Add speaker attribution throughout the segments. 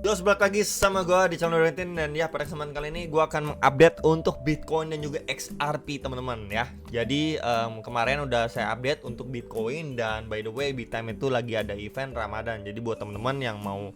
Speaker 1: Terus balik lagi sama gue di channel Rentin. Dan ya pada kesempatan kali ini gue akan mengupdate untuk Bitcoin dan juga XRP teman-teman ya. Jadi kemarin udah saya update untuk Bitcoin. Dan by the way Bittime itu lagi ada event Ramadan. Jadi buat teman-teman yang mau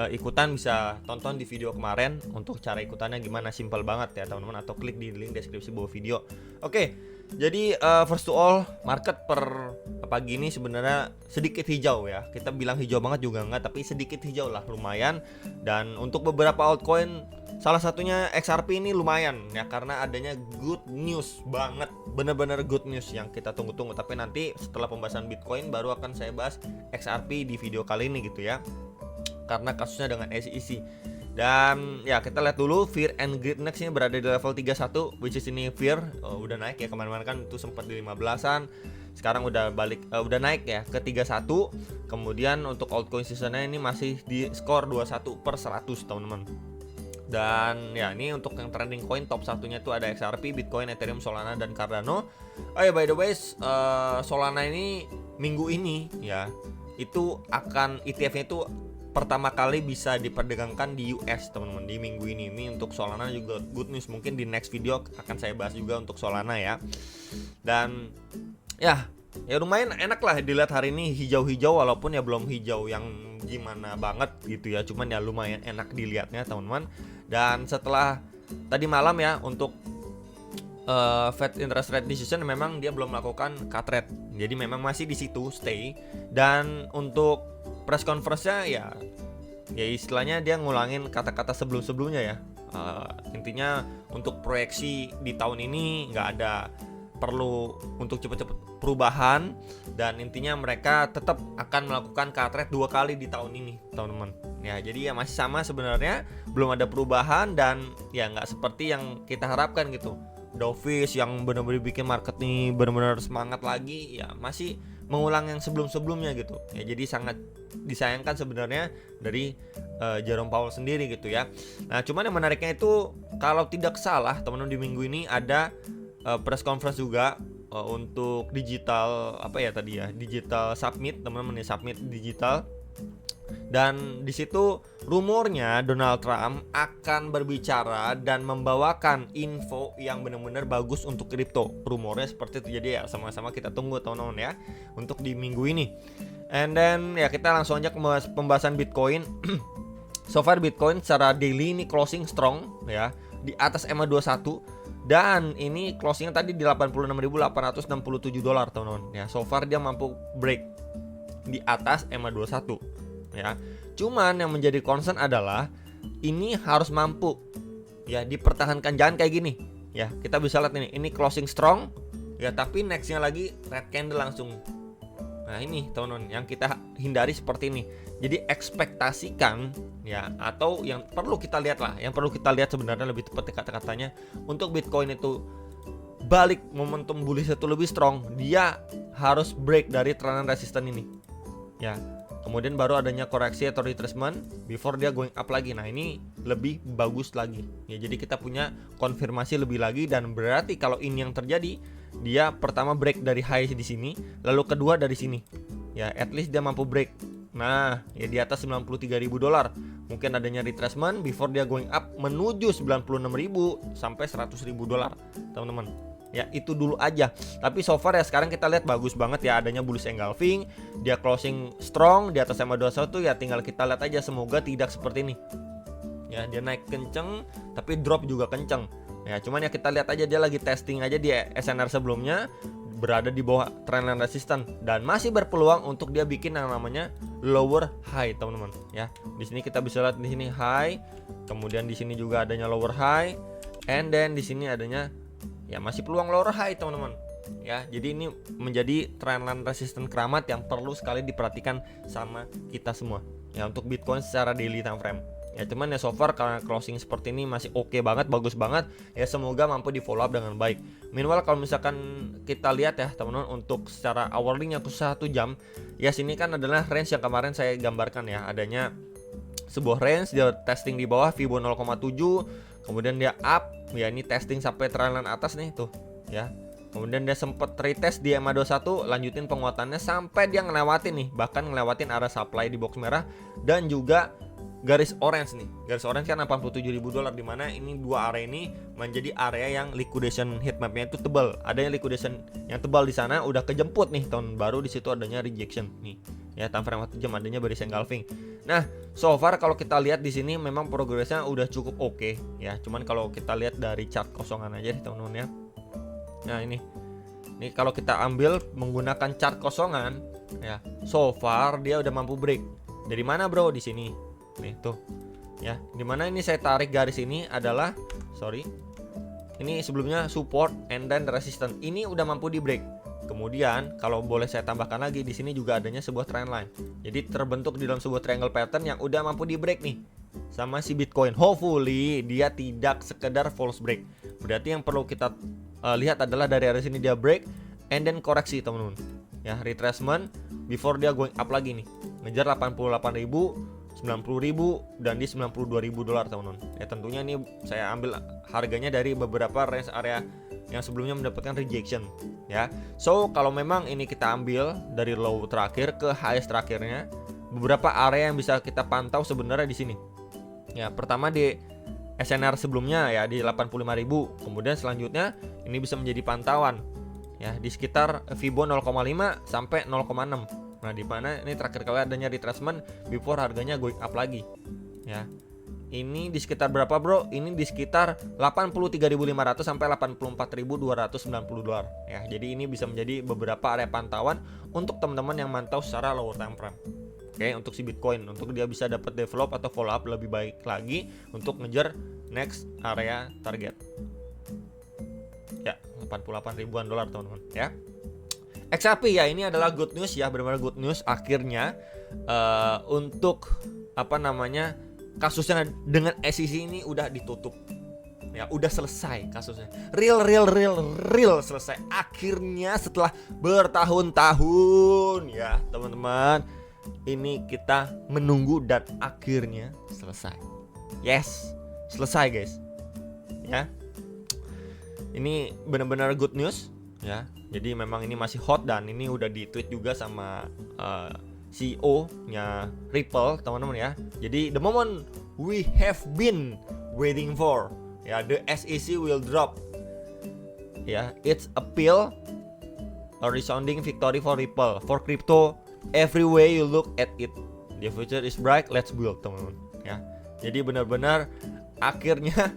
Speaker 1: ikutan bisa tonton di video kemarin. Untuk cara ikutannya gimana, simple banget ya teman-teman. Atau klik di link deskripsi bawah video. Oke. Jadi first to all, market per pagi ini sebenarnya sedikit hijau ya. Kita bilang hijau banget juga enggak, tapi sedikit hijau lah, lumayan. Dan untuk beberapa altcoin, salah satunya XRP ini lumayan ya, karena adanya good news banget, bener-bener good news yang kita tunggu-tunggu. Tapi nanti setelah pembahasan Bitcoin baru akan saya bahas XRP di video kali ini gitu ya, karena kasusnya dengan SEC. Dan ya kita lihat dulu Fear and Greed Next ini berada di level 31, which is ini Fear udah naik ya, kemana-mana kan itu sempat di 15-an. Sekarang udah balik, udah naik ya ke 31. Kemudian untuk altcoin seasonnya ini masih di skor 21/100 teman-teman. Dan ya ini untuk yang trending coin top satunya itu ada XRP, Bitcoin, Ethereum, Solana, dan Cardano. Oh ya by the way Solana ini minggu ini ya itu akan ETF-nya itu pertama kali bisa diperdagangkan di US teman-teman di minggu ini. Ini untuk Solana juga good news, mungkin di next video akan saya bahas juga untuk Solana ya. Dan ya lumayan enak lah dilihat hari ini, hijau-hijau walaupun ya belum hijau yang gimana banget gitu ya, cuman ya lumayan enak dilihatnya teman-teman. Dan setelah tadi malam ya untuk Fed interest rate decision memang dia belum melakukan cut rate, jadi memang masih di situ stay. Dan untuk press conference-nya ya istilahnya dia ngulangin kata-kata sebelum-sebelumnya ya. Intinya untuk proyeksi di tahun ini nggak ada perlu untuk cepet-cepet perubahan, dan intinya mereka tetap akan melakukan cut rate 2 kali di tahun ini teman-teman ya. Jadi ya masih sama sebenarnya, belum ada perubahan, dan ya nggak seperti yang kita harapkan gitu. Dovish yang benar-benar bikin market nih benar-benar semangat lagi ya, masih mengulang yang sebelum-sebelumnya gitu ya. Jadi sangat disayangkan sebenarnya dari Jerome Powell sendiri gitu ya. Nah cuman yang menariknya itu kalau tidak salah teman-teman di minggu ini ada press conference juga untuk digital digital summit teman-teman ya, summit digital. Dan di situ rumornya Donald Trump akan berbicara dan membawakan info yang benar-benar bagus untuk kripto. Rumornya seperti itu. Jadi ya sama-sama kita tunggu teman-teman ya untuk di minggu ini. And then ya kita langsung aja ke pembahasan Bitcoin. So far Bitcoin secara daily ini closing strong ya, di atas EMA 21. Dan ini closingnya tadi di 86.867 dolar teman-teman ya. So far dia mampu break di atas EMA 21 ya. Cuman yang menjadi concern adalah ini harus mampu ya dipertahankan, jangan kayak gini ya. Kita bisa lihat ini closing strong ya, tapi nextnya lagi red candle langsung. Nah ini teman-teman yang kita hindari seperti ini. Jadi ekspektasikan ya, atau yang perlu kita lihat lah, yang perlu kita lihat sebenarnya lebih tepat kata-katanya, untuk Bitcoin itu balik momentum bullish itu lebih strong, dia harus break dari trend resistance ini ya. Kemudian baru adanya koreksi atau retracement before dia going up lagi. Nah ini lebih bagus lagi ya, jadi kita punya konfirmasi lebih lagi. Dan berarti kalau ini yang terjadi, dia pertama break dari high di sini, lalu kedua dari sini ya, at least dia mampu break. Nah ya di atas 93.000 dolar. Mungkin adanya retracement before dia going up menuju 96.000 sampai 100.000 dolar teman-teman ya. Itu dulu aja. Tapi so far ya sekarang kita lihat bagus banget ya, adanya bullish engulfing, dia closing strong di atas EMA 21 ya. Tinggal kita lihat aja, semoga tidak seperti ini ya, dia naik kenceng tapi drop juga kenceng ya. Cuman ya kita lihat aja, dia lagi testing aja di SNR sebelumnya, berada di bawah trendline resistance, dan masih berpeluang untuk dia bikin yang namanya lower high teman-teman ya. Di sini kita bisa lihat di sini high, kemudian di sini juga adanya lower high, and then di sini adanya ya masih peluang lower high teman-teman ya. Jadi ini menjadi trendline resistance keramat yang perlu sekali diperhatikan sama kita semua ya untuk Bitcoin secara daily time frame ya. Cuman ya so far karena closing seperti ini masih oke banget, bagus banget ya. Semoga mampu di follow up dengan baik. Meanwhile kalau misalkan kita lihat ya teman-teman untuk secara hourly-nya tuh 1 jam ya, sini kan adalah range yang kemarin saya gambarkan ya. Adanya sebuah range, dia testing di bawah Fibo 0,7, kemudian dia up ya, ini testing sampai trendline atas nih tuh ya. Kemudian dia sempat retest di EMA 21, lanjutin penguatannya sampai dia ngelewatin nih, bahkan ngelewatin area supply di box merah, dan juga garis orange nih. Garis orange kan $87.000, di mana ini dua area ini menjadi area yang liquidation heat map-nya itu tebal. Adanya liquidation yang tebal di sana udah kejemput nih tahun baru, di situ adanya rejection nih. Ya, time frame 1 jam adanya bearish engulfing. Nah, so far kalau kita lihat di sini memang progresnya udah cukup oke ya. Cuman kalau kita lihat dari chart kosongan aja nih teman-teman ya. Nah, ini kalau kita ambil menggunakan chart kosongan ya, so far dia udah mampu break. Dari mana bro? Di sini. Nih tuh. Ya, dimana ini saya tarik garis ini adalah ini sebelumnya support and then resistance. Ini udah mampu di break. Kemudian kalau boleh saya tambahkan lagi, di sini juga adanya sebuah trend line. Jadi terbentuk di dalam sebuah triangle pattern yang udah mampu di break nih sama si Bitcoin. Hopefully dia tidak sekedar false break. Berarti yang perlu kita lihat adalah dari area sini dia break and then koreksi teman-teman. Ya, retracement before dia going up lagi nih. Ngejar 88.000, 90.000 dan di $92.000 teman-teman. Ya, tentunya ini saya ambil harganya dari beberapa range area yang sebelumnya mendapatkan rejection ya. So kalau memang ini kita ambil dari low terakhir ke highest terakhirnya, beberapa area yang bisa kita pantau sebenarnya di sini. Ya, pertama di SNR sebelumnya ya di 85.000. Kemudian selanjutnya ini bisa menjadi pantauan ya di sekitar Fibo 0,5 sampai 0,6. Nah, di mana ini terakhir kali adanya retracement before harganya going up lagi. Ya. Ini di sekitar berapa, bro? Ini di sekitar 83.500 sampai 84.290 dolar. Ya, jadi ini bisa menjadi beberapa area pantauan untuk teman-teman yang mantau secara lower time frame. Oke, untuk si Bitcoin, untuk dia bisa dapat develop atau follow up lebih baik lagi untuk ngejar next area target. Ya, 88 ribuan dolar teman-teman ya. XRP ya, ini adalah good news ya, benar-benar good news akhirnya untuk kasusnya dengan SEC ini udah ditutup. Ya, udah selesai kasusnya. Real selesai akhirnya setelah bertahun-tahun ya, teman-teman. Ini kita menunggu dan akhirnya selesai. Yes, selesai guys. Ya. Ini benar-benar good news ya. Jadi memang ini masih hot dan ini udah di-tweet juga sama CEO-nya Ripple, teman-teman ya. Jadi the moment we have been waiting for, ya, the SEC will drop. Ya, it's a pill, a resounding victory for Ripple, for crypto. Every way you look at it, the future is bright. Let's build, teman-teman. Ya, jadi benar-benar akhirnya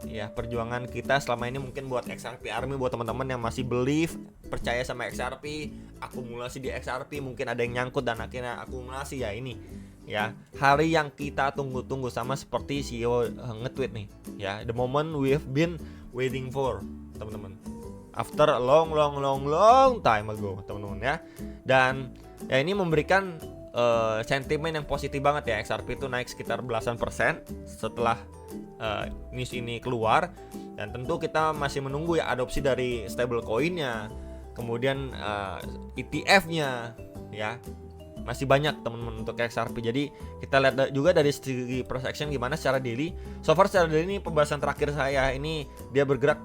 Speaker 1: ya, perjuangan kita selama ini mungkin buat XRP Army, buat teman-teman yang masih believe, percaya sama XRP, akumulasi di XRP, mungkin ada yang nyangkut dan akhirnya akumulasi ya, ini ya hari yang kita tunggu-tunggu, sama seperti CEO nge-tweet nih ya, the moment we've been waiting for, teman-teman, after a long time ago, teman-teman ya. Dan ya ini memberikan sentimen yang positif banget ya. XRP itu naik sekitar belasan persen setelah news ini keluar, dan tentu kita masih menunggu ya adopsi dari stablecoin-nya, kemudian ETF-nya ya. Masih banyak teman-teman untuk XRP. Jadi kita lihat juga dari segi price action gimana secara daily. So far secara daily ini pembahasan terakhir saya ini dia bergerak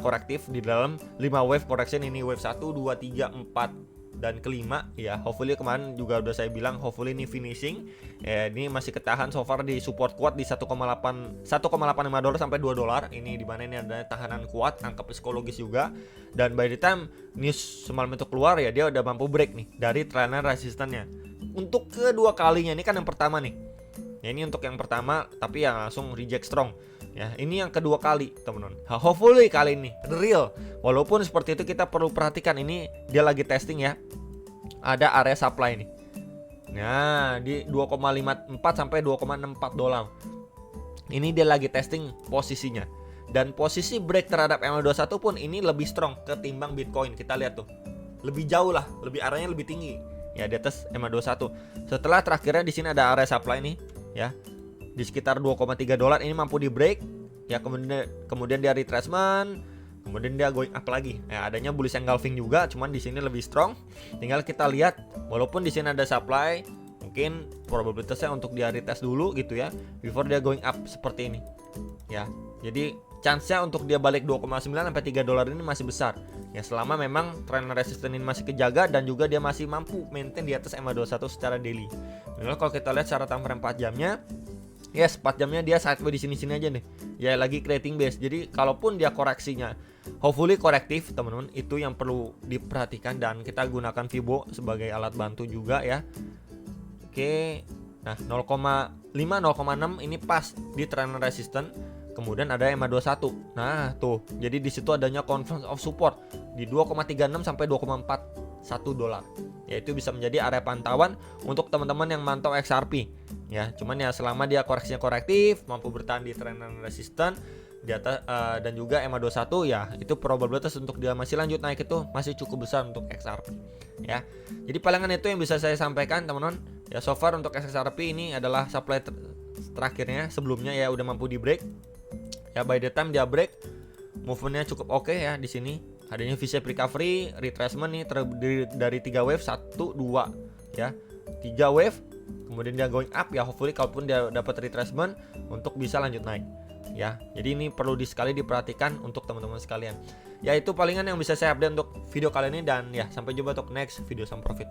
Speaker 1: korektif di dalam 5 wave correction. Ini wave 1, 2, 3, 4 dan kelima ya. Hopefully kemarin juga udah saya bilang hopefully ini finishing. Ini masih ketahan so far di support kuat di 1,85 dolar sampai $2. Ini di mana ini ada tahanan kuat, angka psikologis juga. Dan by the time news semalam itu keluar ya, dia udah mampu break nih dari trend resistannya. Untuk kedua kalinya, ini kan yang pertama nih. Ya, ini untuk yang pertama tapi yang langsung reject strong. Ya, ini yang kedua kali, teman-teman. Hopefully kali ini real. Walaupun seperti itu kita perlu perhatikan, ini dia lagi testing ya. Ada area supply nih. Nah, di 2,54 sampai 2,64 dolar. Ini dia lagi testing posisinya. Dan posisi break terhadap MA21 pun ini lebih strong ketimbang Bitcoin. Kita lihat tuh. Lebih jauh lah, lebih areanya lebih tinggi. Ya, di atas MA21. Setelah terakhirnya di sini ada area supply nih, ya. Di sekitar 2,3 dolar ini mampu di break ya, kemudian dia retracement, kemudian dia going up lagi ya, adanya bullish engulfing juga, cuman di sini lebih strong. Tinggal kita lihat, walaupun di sini ada supply, mungkin probabilitasnya untuk dia retest dulu gitu ya before dia going up seperti ini ya. Jadi chance-nya untuk dia balik 2,9 sampai 3 dolar ini masih besar. Ya selama memang trend resisten ini masih kejaga dan juga dia masih mampu maintain di atas EMA21 secara daily. Minimal kalau kita lihat secara time frame 4 jamnya, yes 4 jamnya dia sideways di sini-sini aja nih. Ya lagi creating base. Jadi kalaupun dia koreksinya hopefully korektif teman-teman, itu yang perlu diperhatikan dan kita gunakan Fibo sebagai alat bantu juga ya. Oke. Nah, 0,5 0,6 ini pas di trend resistant. Kemudian ada EMA21. Nah, tuh. Jadi di situ adanya confluence of support di 2,36 sampai 2,41 dolar. Yaitu bisa menjadi area pantauan untuk teman-teman yang mantau XRP. Ya, cuman ya selama dia koreksinya korektif, mampu bertahan di trend resistant di atas dan juga EMA21 ya, itu probabilitas untuk dia masih lanjut naik itu masih cukup besar untuk XRP. Ya. Jadi palingan itu yang bisa saya sampaikan, teman-teman. Ya, so far untuk XRP ini adalah supply terakhirnya, sebelumnya ya udah mampu di break. Ya by the time dia break, movementnya cukup oke ya di sini. Adanya V-shape recovery, retracement nih terdiri dari 3 wave, 1 2 ya. 3 wave, kemudian dia going up ya, hopefully kalaupun dia dapat retracement untuk bisa lanjut naik. Ya, jadi ini perlu sekali diperhatikan untuk teman-teman sekalian. Ya itu palingan yang bisa saya update untuk video kali ini dan ya sampai jumpa untuk next video sama profit.